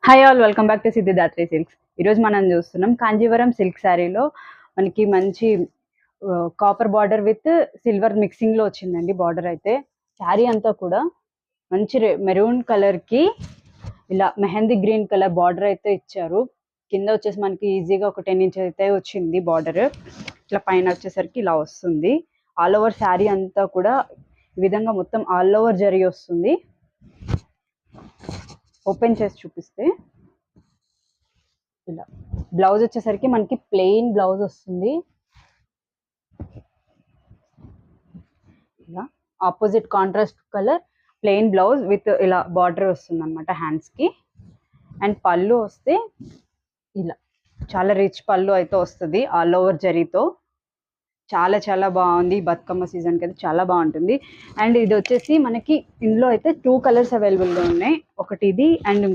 Hi all, welcome back to Siddhidatri silks. ఈరోజు మనం చూస్తున్నాం కాంజీవరం సిల్క్ శారీలో మనకి మంచి కాపర్ బార్డర్ విత్ సిల్వర్ మిక్సింగ్లో వచ్చిందండి. బార్డర్ అయితే శారీ అంతా కూడా మంచి మెరూన్ కలర్కి ఇలా మెహందీ గ్రీన్ కలర్ బార్డర్ అయితే ఇచ్చారు. కింద వచ్చేసి మనకి ఈజీగా ఒక 10 ఇంచెస్ అయితే వచ్చింది బార్డర్. ఇట్లా పైన వచ్చేసరికి ఇలా వస్తుంది. ఆల్ ఓవర్ శారీ అంతా కూడా ఈ విధంగా మొత్తం ఆల్ ఓవర్ జరీ వస్తుంది. ఓపెన్ చేసి చూపిస్తే ఇలా బ్లౌజ్ వచ్చేసరికి మనకి ప్లెయిన్ బ్లౌజ్ వస్తుంది. ఇలా opposite contrast colour plain blouse with ఇలా బార్డర్ వస్తుంది అనమాట హ్యాండ్స్ కి. అండ్ పళ్ళు వస్తే ఇలా చాలా రిచ్ పళ్ళు అయితే వస్తుంది ఆల్ ఓవర్ జరీతో. చాలా చాలా బాగుంది. బతుకమ్మ సీజన్కి అయితే చాలా బాగుంటుంది. అండ్ ఇది వచ్చేసి మనకి ఇందులో అయితే 2 కలర్స్ అవైలబుల్గా ఉన్నాయి. ఒకటి ఇది అండ్